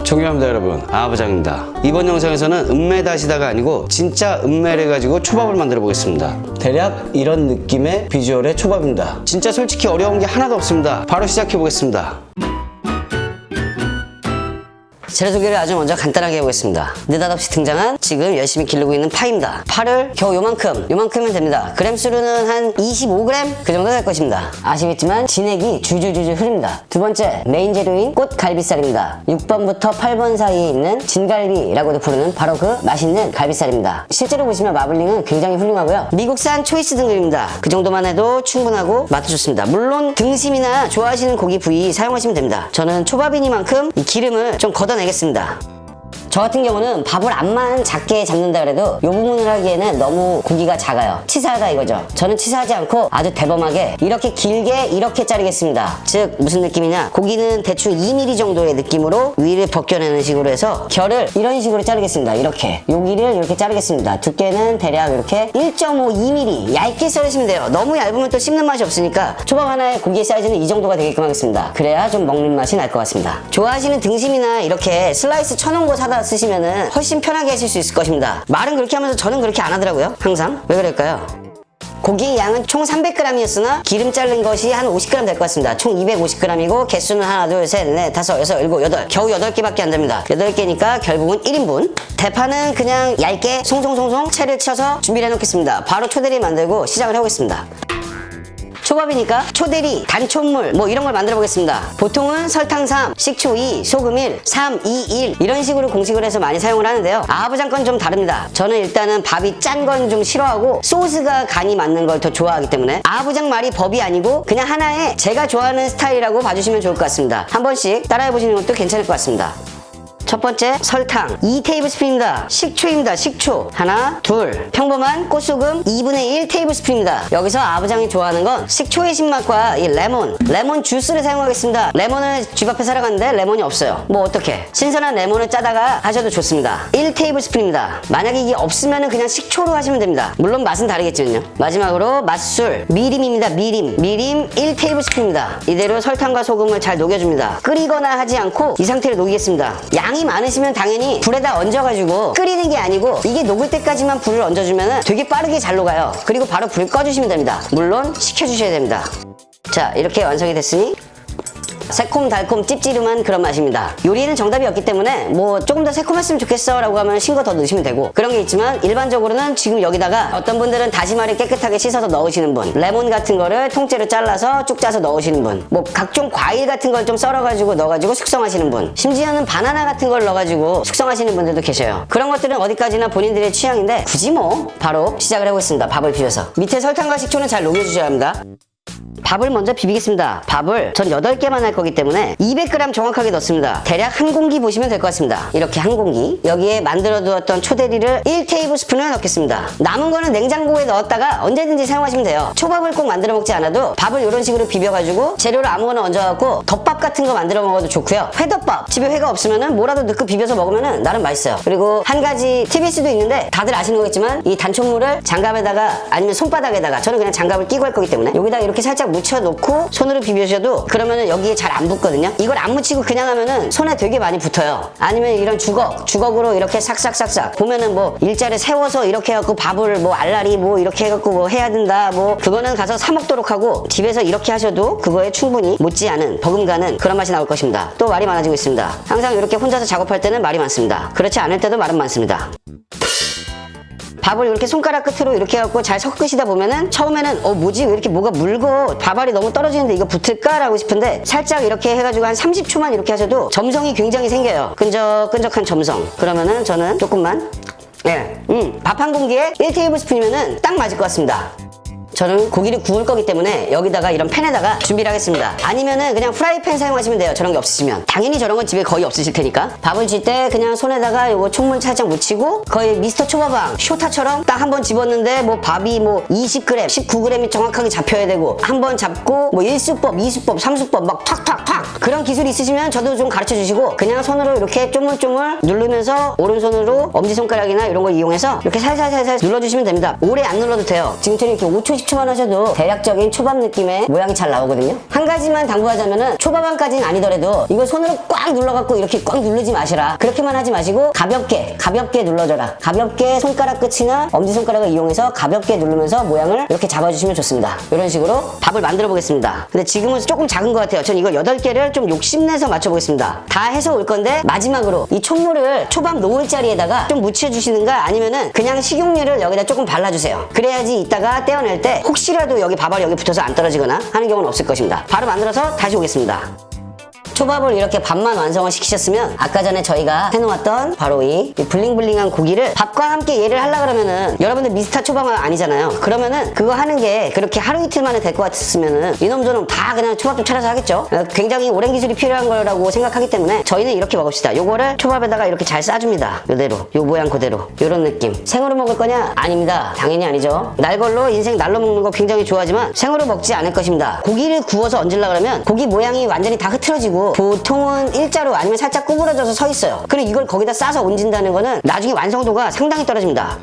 존경합니다 여러분, 아부장입니다. 이번 영상에서는 은매다시다가 아니고 진짜 은매를 가지고 초밥을 만들어 보겠습니다. 대략 이런 느낌의 비주얼의 초밥입니다. 진짜 솔직히 어려운 게 하나도 없습니다. 바로 시작해 보겠습니다. 재료 소개를 아주 먼저 간단하게 해보겠습니다. 느닷없이 등장한 지금 열심히 기르고 있는 파입니다. 파를 겨우 요만큼이면 됩니다. 그램수로는 한 25g 그 정도 될 것입니다. 아시겠지만 진액이 줄줄줄줄 흐릅니다. 두 번째 메인 재료인 꽃갈비살입니다. 6번부터 8번 사이에 있는 진갈비라고도 부르는 바로 그 맛있는 갈비살입니다. 실제로 보시면 마블링은 굉장히 훌륭하고요. 미국산 초이스 등급입니다. 그 정도만 해도 충분하고 맛도 좋습니다. 물론 등심이나 좋아하시는 고기 부위 사용하시면 됩니다. 저는 초밥이니만큼 이 기름을 좀 걷어내겠습니다. 저 같은 경우는 밥을 암만 작게 잡는다 그래도 이 부분을 하기에는 너무 고기가 작아요. 치사하다 이거죠. 저는 치사하지 않고 아주 대범하게 이렇게 길게 이렇게 자르겠습니다. 즉 무슨 느낌이냐, 고기는 대충 2mm 정도의 느낌으로 위를 벗겨내는 식으로 해서 결을 이런 식으로 자르겠습니다. 이렇게 여기를 이렇게 자르겠습니다. 두께는 대략 이렇게 1.5-2mm 얇게 썰으시면 돼요. 너무 얇으면 또 씹는 맛이 없으니까 초밥 하나의 고기의 사이즈는 이 정도가 되게끔 하겠습니다. 그래야 좀 먹는 맛이 날 것 같습니다. 좋아하시는 등심이나 이렇게 슬라이스 쳐놓은 거 사다 쓰시면은 훨씬 편하게 하실 수 있을 것입니다. 말은 그렇게 하면서 저는 그렇게 안 하더라고요. 항상. 왜 그럴까요? 고기의 양은 총 300g이었으나 기름 자른 것이 한 50g 될 것 같습니다. 총 250g이고 개수는 하나, 둘, 셋, 넷, 다섯, 여섯, 일곱, 여덟. 겨우 8개밖에 안 됩니다. 8개니까 결국은 1인분. 대파는 그냥 얇게 송송송송 채를 쳐서 준비를 해놓겠습니다. 바로 초대리 만들고 시작을 해보겠습니다. 초밥이니까 초대리, 단촛물 뭐 이런 걸 만들어 보겠습니다. 보통은 설탕 3, 식초 2, 소금 1, 3, 2, 1 이런 식으로 공식을 해서 많이 사용을 하는데요. 아부장 건 좀 다릅니다. 저는 일단은 밥이 짠 건 좀 싫어하고 소스가 간이 맞는 걸 더 좋아하기 때문에 아부장 말이 법이 아니고 그냥 하나의 제가 좋아하는 스타일이라고 봐주시면 좋을 것 같습니다. 한 번씩 따라해보시는 것도 괜찮을 것 같습니다. 첫 번째 설탕 2테이블스푼입니다. 식초입니다. 식초 하나, 둘. 평범한 꽃소금 2분의 1 테이블스푼입니다. 여기서 아부장이 좋아하는 건 식초의 신맛과 이 레몬 주스를 사용하겠습니다. 레몬을 집 앞에 사러 갔는데 레몬이 없어요. 뭐 어떻게 신선한 레몬을 짜다가 하셔도 좋습니다. 1 테이블스푼입니다. 만약에 이게 없으면 그냥 식초로 하시면 됩니다. 물론 맛은 다르겠지만요. 마지막으로 맛술 미림입니다. 미림 1 테이블스푼입니다. 이대로 설탕과 소금을 잘 녹여줍니다. 끓이거나 하지 않고 이 상태로 녹이겠습니다. 양이 많으시면 당연히 불에다 얹어가지고 끓이는 게 아니고 이게 녹을 때까지만 불을 얹어주면 되게 빠르게 잘 녹아요. 그리고 바로 불 꺼주시면 됩니다. 물론 식혀주셔야 됩니다. 자, 이렇게 완성이 됐으니 새콤달콤 찝찝한 그런 맛입니다. 요리에는 정답이 없기 때문에 뭐 조금 더 새콤했으면 좋겠어 라고 하면 신 거 더 넣으시면 되고 그런 게 있지만 일반적으로는 지금 여기다가 어떤 분들은 다시마를 깨끗하게 씻어서 넣으시는 분, 레몬 같은 거를 통째로 잘라서 쭉 짜서 넣으시는 분, 뭐 각종 과일 같은 걸 좀 썰어가지고 넣어가지고 숙성하시는 분, 심지어는 바나나 같은 걸 넣어가지고 숙성하시는 분들도 계셔요. 그런 것들은 어디까지나 본인들의 취향인데 굳이 뭐 바로 시작을 해보겠습니다. 밥을 비벼서 밑에 설탕과 식초는 잘 녹여주셔야 합니다. 밥을 먼저 비비겠습니다. 밥을 전 8개만 할 거기 때문에 200g 정확하게 넣습니다. 대략 한 공기 보시면 될 것 같습니다. 이렇게 한 공기. 여기에 만들어 두었던 초대리를 1테이블스푼을 넣겠습니다. 남은 거는 냉장고에 넣었다가 언제든지 사용하시면 돼요. 초밥을 꼭 만들어 먹지 않아도 밥을 이런 식으로 비벼가지고 재료를 아무거나 얹어갖고 덮밥 같은 거 만들어 먹어도 좋고요. 회덮밥. 집에 회가 없으면은 뭐라도 넣고 비벼서 먹으면은 나름 맛있어요. 그리고 한 가지 팁일 수도 있는데 다들 아시는 거겠지만 이 단촛물을 장갑에다가 아니면 손바닥에다가 저는 그냥 장갑을 끼고 할 거기 때문에 여기다 이렇게 살짝 묻혀놓고 손으로 비벼셔도 그러면은 여기에 잘 안 붙거든요. 이걸 안 묻히고 그냥 하면은 손에 되게 많이 붙어요. 아니면 이런 주걱으로 이렇게 싹싹싹싹 보면은 뭐 일자를 세워서 이렇게 해갖고 밥을 뭐 알라리 뭐 이렇게 해갖고 뭐 해야 된다 뭐 그거는 가서 사 먹도록 하고 집에서 이렇게 하셔도 그거에 충분히 못지않은 버금가는 그런 맛이 나올 것입니다. 또 말이 많아지고 있습니다. 항상 이렇게 혼자서 작업할 때는 말이 많습니다. 그렇지 않을 때도 말은 많습니다. 밥을 이렇게 손가락 끝으로 이렇게 해갖고 잘 섞으시다 보면은 처음에는 뭐지 왜 이렇게 뭐가 물고 밥알이 너무 떨어지는데 이거 붙을까? 라고 싶은데 살짝 이렇게 해가지고 한 30초만 이렇게 하셔도 점성이 굉장히 생겨요. 끈적끈적한 점성. 그러면은 저는 조금만 밥 한 공기에 1테이블스푼이면은 딱 맞을 것 같습니다. 저는 고기를 구울 거기 때문에 여기다가 이런 팬에다가 준비를 하겠습니다. 아니면은 그냥 프라이팬 사용하시면 돼요. 저런 게 없으시면. 당연히 저런 건 집에 거의 없으실 테니까. 밥을 질 때 그냥 손에다가 요거 총물 살짝 묻히고 거의 미스터 초밥왕 쇼타처럼 딱 한 번 집었는데 뭐 밥이 뭐 20g, 19g이 정확하게 잡혀야 되고 한 번 잡고 뭐 1수법, 2수법, 3수법 막 탁탁탁 그런 기술이 있으시면 저도 좀 가르쳐 주시고 그냥 손으로 이렇게 쪼물쪼물 누르면서 오른손으로 엄지손가락이나 이런 걸 이용해서 이렇게 살살살살 눌러주시면 됩니다. 오래 안 눌러도 돼요. 지금처럼 이렇게 5초, 10초 30초만 하셔도 대략적인 초밥 느낌의 모양이 잘 나오거든요. 한 가지만 당부하자면은 초밥안까지는 아니더라도 이거 손으로 꽉 눌러갖고 이렇게 꽉 누르지 마시라. 그렇게만 하지 마시고 가볍게 눌러줘라. 가볍게 손가락 끝이나 엄지손가락을 이용해서 가볍게 누르면서 모양을 이렇게 잡아주시면 좋습니다. 이런 식으로 밥을 만들어 보겠습니다. 근데 지금은 조금 작은 것 같아요. 전 이걸 8개를 좀 욕심내서 맞춰보겠습니다. 다 해서 올 건데 마지막으로 이 촛물을 초밥 놓을 자리에다가 좀 묻혀주시는가 아니면은 그냥 식용유를 여기다 조금 발라주세요. 그래야지 이따가 떼어낼 때 혹시라도 여기 밥알이 여기 붙어서 안 떨어지거나 하는 경우는 없을 것입니다. 바로 만들어서 다시 오겠습니다. 초밥을 이렇게 밥만 완성을 시키셨으면 아까 전에 저희가 해놓았던 바로 이 블링블링한 고기를 밥과 함께 얘를 하려고 그러면은 여러분들 미스터 초밥은 아니잖아요. 그러면은 그거 하는 게 그렇게 하루 이틀 만에 될 것 같았으면은 이놈저놈 다 그냥 초밥 좀 차려서 하겠죠. 굉장히 오랜 기술이 필요한 거라고 생각하기 때문에 저희는 이렇게 먹읍시다. 요거를 초밥에다가 이렇게 잘 싸줍니다. 요대로 요 모양 그대로 요런 느낌. 생으로 먹을 거냐? 아닙니다. 당연히 아니죠. 날걸로 인생 날로 먹는 거 굉장히 좋아하지만 생으로 먹지 않을 것입니다. 고기를 구워서 얹으려고 그러면 고기 모양이 완전히 다 흐트러지고 보통은 일자로 아니면 살짝 구부러져서 서 있어요. 그리고 이걸 거기다 싸서 얹은다는 거는 나중에 완성도가 상당히 떨어집니다.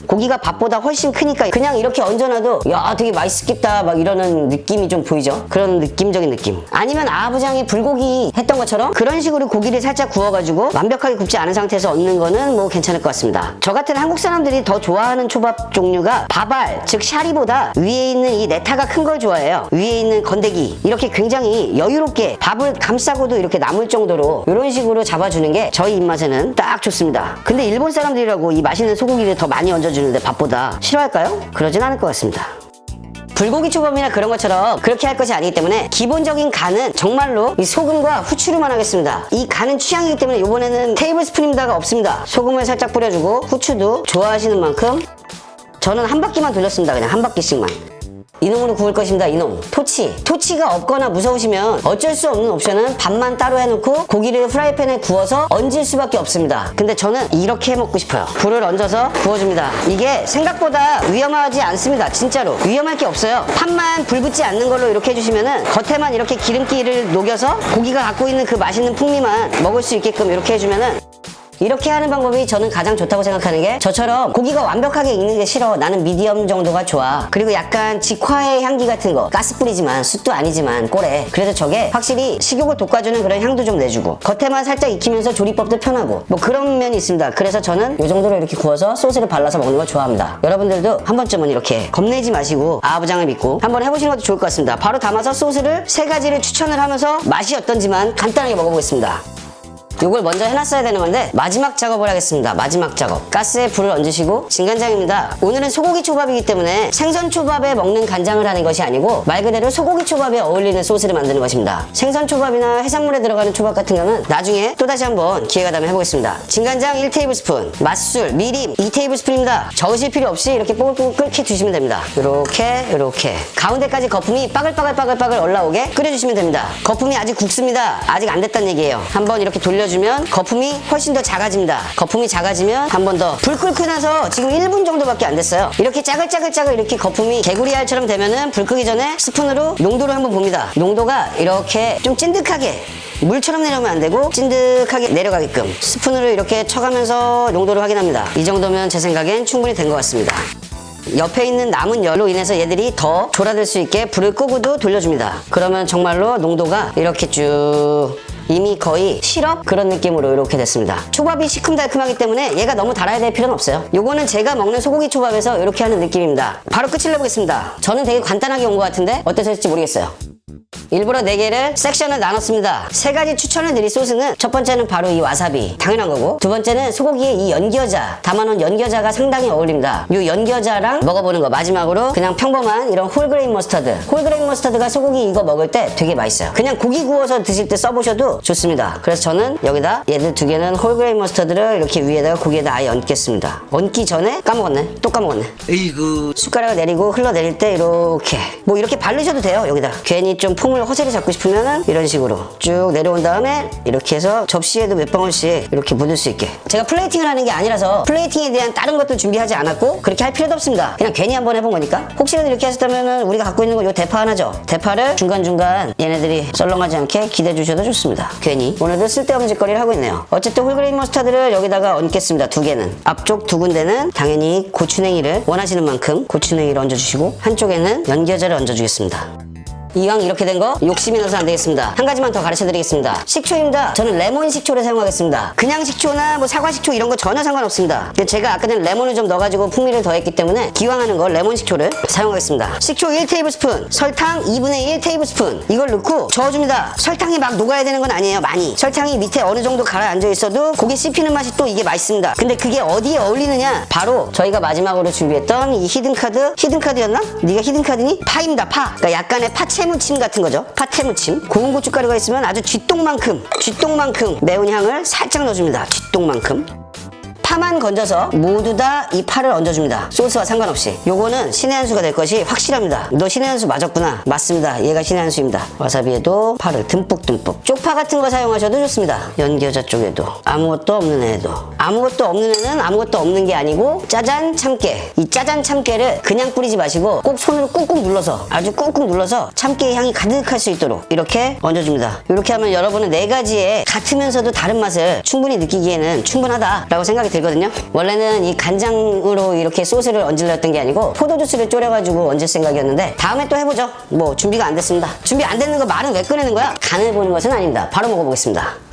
고기가 밥보다 훨씬 크니까 그냥 이렇게 얹어놔도 야 되게 맛있겠다 막 이러는 느낌이 좀 보이죠. 그런 느낌적인 느낌. 아니면 아부장이 불고기 했던 것처럼 그런 식으로 고기를 살짝 구워가지고 완벽하게 굽지 않은 상태에서 얹는 거는 뭐 괜찮을 것 같습니다. 저 같은 한국 사람들이 더 좋아하는 초밥 종류가 밥알 즉 샤리보다 위에 있는 이 네타가 큰 걸 좋아해요. 위에 있는 건더기 이렇게 굉장히 여유롭게 밥을 감싸고도 이렇게 남을 정도로 이런 식으로 잡아주는 게 저희 입맛에는 딱 좋습니다. 근데 일본 사람들이라고 이 맛있는 소고기를 더 많이 얹어주는데 밥보다 싫어할까요? 그러진 않을 것 같습니다. 불고기 초밥이나 그런 것처럼 그렇게 할 것이 아니기 때문에 기본적인 간은 정말로 이 소금과 후추로만 하겠습니다. 이 간은 취향이기 때문에 이번에는 테이블스푼입니다가 없습니다. 소금을 살짝 뿌려주고 후추도 좋아하시는 만큼 저는 한 바퀴만 돌렸습니다. 그냥 한 바퀴씩만. 이놈으로 구울 것입니다. 이놈. 토치가 없거나 무서우시면 어쩔 수 없는 옵션은 밥만 따로 해놓고 고기를 프라이팬에 구워서 얹을 수밖에 없습니다. 근데 저는 이렇게 해 먹고 싶어요. 불을 얹어서 구워줍니다. 이게 생각보다 위험하지 않습니다. 진짜로 위험할 게 없어요. 판만 불 붙지 않는 걸로 이렇게 해주시면은 겉에만 이렇게 기름기를 녹여서 고기가 갖고 있는 그 맛있는 풍미만 먹을 수 있게끔 이렇게 해주면은 이렇게 하는 방법이 저는 가장 좋다고 생각하는 게 저처럼 고기가 완벽하게 익는 게 싫어. 나는 미디엄 정도가 좋아. 그리고 약간 직화의 향기 같은 거 가스불이지만 숯도 아니지만 꼬래. 그래서 저게 확실히 식욕을 돋궈주는 그런 향도 좀 내주고 겉에만 살짝 익히면서 조리법도 편하고 뭐 그런 면이 있습니다. 그래서 저는 이 정도로 이렇게 구워서 소스를 발라서 먹는 걸 좋아합니다. 여러분들도 한 번쯤은 이렇게 겁내지 마시고 아부장을 믿고 한번 해보시는 것도 좋을 것 같습니다. 바로 담아서 소스를 3가지를 추천을 하면서 맛이 어떤지만 간단하게 먹어보겠습니다. 요걸 먼저 해놨어야 되는 건데 마지막 작업을 하겠습니다. 마지막 작업. 가스에 불을 얹으시고 진간장입니다. 오늘은 소고기 초밥이기 때문에 생선 초밥에 먹는 간장을 하는 것이 아니고 말 그대로 소고기 초밥에 어울리는 소스를 만드는 것입니다. 생선 초밥이나 해산물에 들어가는 초밥 같은 경우는 나중에 또다시 한번 기회가 되면 해보겠습니다. 진간장 1테이블스푼, 맛술, 미림 2테이블스푼입니다. 저으실 필요 없이 이렇게 뽀글뽀글 끓게 두시면 됩니다. 이렇게 가운데까지 거품이 빠글빠글 올라오게 끓여주시면 됩니다. 거품이 아직 국습니다. 아직 안 됐다는 얘기예요. 한번 이렇게 돌려주면 거품이 훨씬 더 작아집니다. 거품이 작아지면 한 번 더 불 끓고 나서 지금 1분 정도밖에 안 됐어요. 이렇게 짜글짜글 이렇게 거품이 개구리알처럼 되면은 불 끄기 전에 스푼으로 농도를 한번 봅니다. 농도가 이렇게 좀 찐득하게 물처럼 내려오면 안 되고 찐득하게 내려가게끔 스푼으로 이렇게 쳐가면서 농도를 확인합니다. 이 정도면 제 생각엔 충분히 된 것 같습니다. 옆에 있는 남은 열로 인해서 얘들이 더 졸아들 수 있게 불을 끄고도 돌려줍니다. 그러면 정말로 농도가 이렇게 쭉 이미 거의 시럽 그런 느낌으로 이렇게 됐습니다. 초밥이 시큼달큼하기 때문에 얘가 너무 달아야 될 필요는 없어요. 요거는 제가 먹는 소고기 초밥에서 이렇게 하는 느낌입니다. 바로 끝을 내보겠습니다. 저는 되게 간단하게 온 것 같은데 어떠실지 모르겠어요. 일부러 4개를 섹션을 나눴습니다. 3가지 추천을 드릴 소스는 첫 번째는 바로 이 와사비 당연한 거고, 두 번째는 소고기에 이 연겨자 담아놓은 연겨자가 상당히 어울립니다. 이 연겨자랑 먹어보는 거. 마지막으로 그냥 평범한 이런 홀그레인 머스터드. 홀그레인 머스터드가 소고기 이거 먹을 때 되게 맛있어요. 그냥 고기 구워서 드실 때 써보셔도 좋습니다. 그래서 저는 여기다 얘들 2개는 홀그레인 머스터드를 이렇게 위에다가 고기에다 아예 얹겠습니다. 얹기 전에 까먹었네. 또 까먹었네. 에이구. 숟가락을 내리고 흘러내릴 때 이렇게 뭐 이렇게 바르셔도 돼요. 여기다 괜히 좀 폼을 허세를 잡고 싶으면은 이런 식으로 쭉 내려온 다음에 이렇게 해서 접시에도 몇 방울씩 이렇게 묻을 수 있게. 제가 플레이팅을 하는 게 아니라서 플레이팅에 대한 다른 것들 준비하지 않았고 그렇게 할 필요도 없습니다. 그냥 괜히 한번 해본 거니까. 혹시라도 이렇게 하셨다면은 우리가 갖고 있는 거 요 대파 하나죠. 대파를 중간중간 얘네들이 썰렁하지 않게 기대 주셔도 좋습니다. 괜히 오늘도 쓸데없는 짓거리를 하고 있네요. 어쨌든 홀그레인 머스타드를 여기다가 얹겠습니다. 두 개는. 앞쪽 두 군데는 당연히 고추냉이를 원하시는 만큼 고추냉이를 얹어주시고 한쪽에는 연겨자를 얹어주겠습니다. 이왕 이렇게 된 거 욕심이 나서 안 되겠습니다. 한 가지만 더 가르쳐 드리겠습니다. 식초입니다. 저는 레몬 식초를 사용하겠습니다. 그냥 식초나 뭐 사과 식초 이런 거 전혀 상관없습니다. 근데 제가 아까 전에 레몬을 좀 넣어가지고 풍미를 더했기 때문에 기왕 하는 거 레몬 식초를 사용하겠습니다. 식초 1테이블스푼, 설탕 2분의 1테이블스푼 이걸 넣고 저어줍니다. 설탕이 막 녹아야 되는 건 아니에요. 많이. 설탕이 밑에 어느 정도 가라앉아 있어도 고기 씹히는 맛이 또 이게 맛있습니다. 근데 그게 어디에 어울리느냐? 바로 저희가 마지막으로 준비했던 이 히든카드였나? 네가 히든카드니? 파입니다. 파. 그러니까 약간의 파채 무침 같은 거죠. 파채무침. 고운 고춧가루가 있으면 아주 쥐똥만큼 매운 향을 살짝 넣어줍니다. 쥐똥만큼. 파만 건져서 모두 다 이 파를 얹어줍니다. 소스와 상관없이. 요거는 신의 한 수가 될 것이 확실합니다. 너 신의 한 수 맞았구나. 맞습니다. 얘가 신의 한 수입니다. 와사비에도 파를 듬뿍듬뿍. 쪽파 같은 거 사용하셔도 좋습니다. 연겨자 쪽에도. 아무것도 없는 애도. 아무것도 없는 애는 아무것도 없는 게 아니고 짜잔 참깨. 이 짜잔 참깨를 그냥 뿌리지 마시고 꼭 손으로 꾹꾹 눌러서 아주 꾹꾹 눌러서 참깨의 향이 가득할 수 있도록 이렇게 얹어줍니다. 이렇게 하면 여러분은 네 가지의 같으면서도 다른 맛을 충분히 느끼기에는 충분하다라고 생각이 들거든요. 원래는 이 간장으로 이렇게 소스를 얹으려 했던 게 아니고 포도주스를 졸여가지고 얹을 생각이었는데 다음에 또 해보죠. 뭐 준비가 안 됐습니다. 준비 안 되는 거 말은 왜 꺼내는 거야? 간을 보는 것은 아닙니다. 바로 먹어보겠습니다.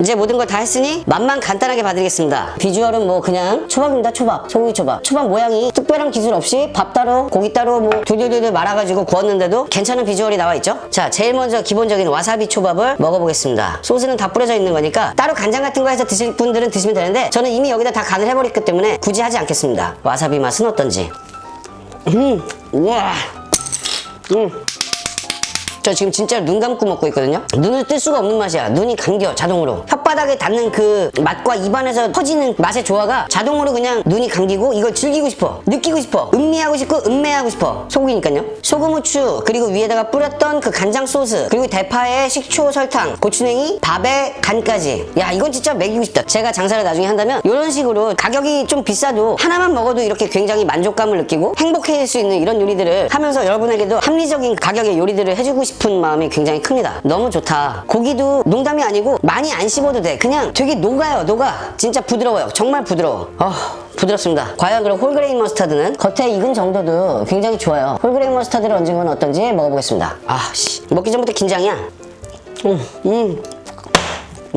이제 모든 걸 다 했으니 맛만 간단하게 봐드리겠습니다. 비주얼은 뭐 그냥 초밥입니다. 초밥. 소고기 초밥. 초밥 모양이 특별한 기술 없이 밥 따로 고기 따로 뭐 돌돌돌 말아가지고 구웠는데도 괜찮은 비주얼이 나와 있죠. 자, 제일 먼저 기본적인 와사비 초밥을 먹어보겠습니다. 소스는 다 뿌려져 있는 거니까 따로 간장 같은 거 해서 드실 분들은 드시면 되는데 저는 이미 여기다 다 간을 해버렸기 때문에 굳이 하지 않겠습니다. 와사비 맛은 어떤지. 우와. 저 지금 진짜 눈 감고 먹고 있거든요. 눈을 뜰 수가 없는 맛이야. 눈이 감겨 자동으로. 혓바닥에 닿는 그 맛과 입안에서 퍼지는 맛의 조화가 자동으로 그냥 눈이 감기고 이걸 즐기고 싶어. 느끼고 싶어. 음미하고 싶고 음매하고 싶어. 소고기니까요. 소금, 후추 그리고 위에다가 뿌렸던 그 간장 소스 그리고 대파에 식초, 설탕, 고추냉이, 밥에 간까지. 야, 이건 진짜 먹이고 싶다. 제가 장사를 나중에 한다면 이런 식으로 가격이 좀 비싸도 하나만 먹어도 이렇게 굉장히 만족감을 느끼고 행복해질 수 있는 이런 요리들을 하면서 여러분에게도 합리적인 가격의 요리들을 해주고 싶은 마음이 굉장히 큽니다. 너무 좋다. 고기도 농담이 아니고 많이 안 씹어도 돼. 그냥 되게 녹아요. 녹아. 진짜 부드러워요. 정말 부드러워. 부드럽습니다. 과연 그럼 홀그레인 머스타드는 겉에 익은 정도도 굉장히 좋아요. 홀그레인 머스타드를 얹은 건 어떤지 먹어보겠습니다. 먹기 전부터 긴장이야.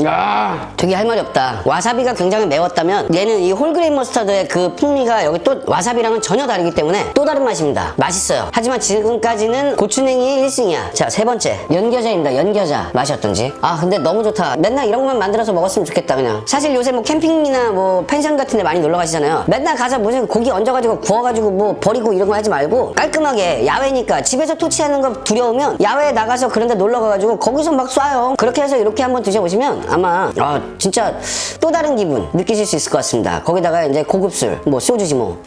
야, 되게 할 말이 없다. 와사비가 굉장히 매웠다면 얘는 이 홀그레인 머스타드의 그 풍미가 여기 또 와사비랑은 전혀 다르기 때문에 또 다른 맛입니다. 맛있어요. 하지만 지금까지는 고추냉이의 1승이야. 자, 세 번째 연겨자입니다. 연겨자 맛이 어떤지. 근데 너무 좋다. 맨날 이런 것만 만들어서 먹었으면 좋겠다. 그냥 사실 요새 뭐 캠핑이나 뭐 펜션 같은 데 많이 놀러 가시잖아요. 맨날 가서 무슨 고기 얹어가지고 구워가지고 뭐 버리고 이런 거 하지 말고 깔끔하게 야외니까 집에서 토치하는 거 두려우면 야외에 나가서 그런 데 놀러 가가지고 거기서 막 쏴요. 그렇게 해서 이렇게 한번 드셔보시면 아마 진짜 또 다른 기분 느끼실 수 있을 것 같습니다. 거기다가 이제 고급술 뭐 소주지 뭐.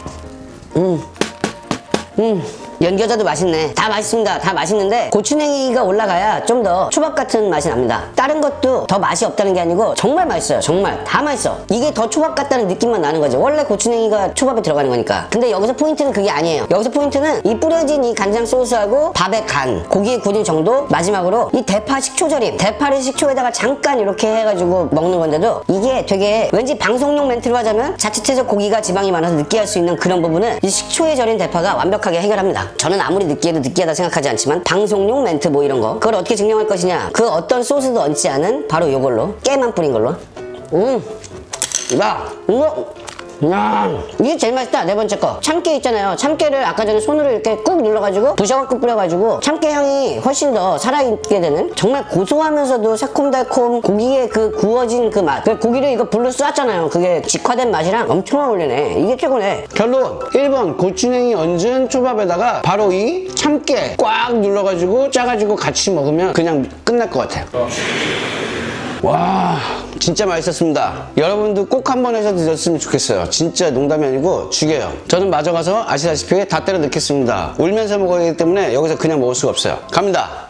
연겨자도 맛있네. 다 맛있습니다. 다 맛있는데 고추냉이가 올라가야 좀 더 초밥 같은 맛이 납니다. 다른 것도 더 맛이 없다는 게 아니고 정말 맛있어요. 정말 다 맛있어. 이게 더 초밥 같다는 느낌만 나는 거죠. 원래 고추냉이가 초밥에 들어가는 거니까. 근데 여기서 포인트는 그게 아니에요. 여기서 포인트는 이 뿌려진 이 간장 소스하고 밥의 간, 고기의 굳은 정도, 마지막으로 이 대파 식초 절임. 대파를 식초에다가 잠깐 이렇게 해가지고 먹는 건데도 이게 되게 왠지 방송용 멘트로 하자면 자칫해서 고기가 지방이 많아서 느끼할 수 있는 그런 부분을 이 식초에 절인 대파가 완벽하게 해결합니다. 저는 아무리 느끼해도 느끼하다 생각하지 않지만 방송용 멘트 뭐 이런 거 그걸 어떻게 증명할 것이냐. 그 어떤 소스도 얹지 않은 바로 요걸로 깨만 뿌린 걸로. 이게 제일 맛있다. 네 번째 거 참깨 있잖아요. 참깨를 아까 전에 손으로 이렇게 꾹 눌러가지고 부셔갖고 뿌려가지고 참깨 향이 훨씬 더 살아있게 되는 정말 고소하면서도 새콤달콤 고기의 그 구워진 그 맛. 그 고기를 이거 불로 쐈잖아요. 그게 직화된 맛이랑 엄청 어울리네. 이게 최고네. 결론 1번 고추냉이 얹은 초밥에다가 바로 이 참깨 꽉 눌러가지고 짜가지고 같이 먹으면 그냥 끝날 것 같아요. 와, 진짜 맛있었습니다. 여러분도 꼭 한번 해서 드셨으면 좋겠어요. 진짜 농담이 아니고 죽여요. 저는 마저 가서 아시다시피 다 때려 넣겠습니다. 울면서 먹어야 하기 때문에 여기서 그냥 먹을 수가 없어요. 갑니다.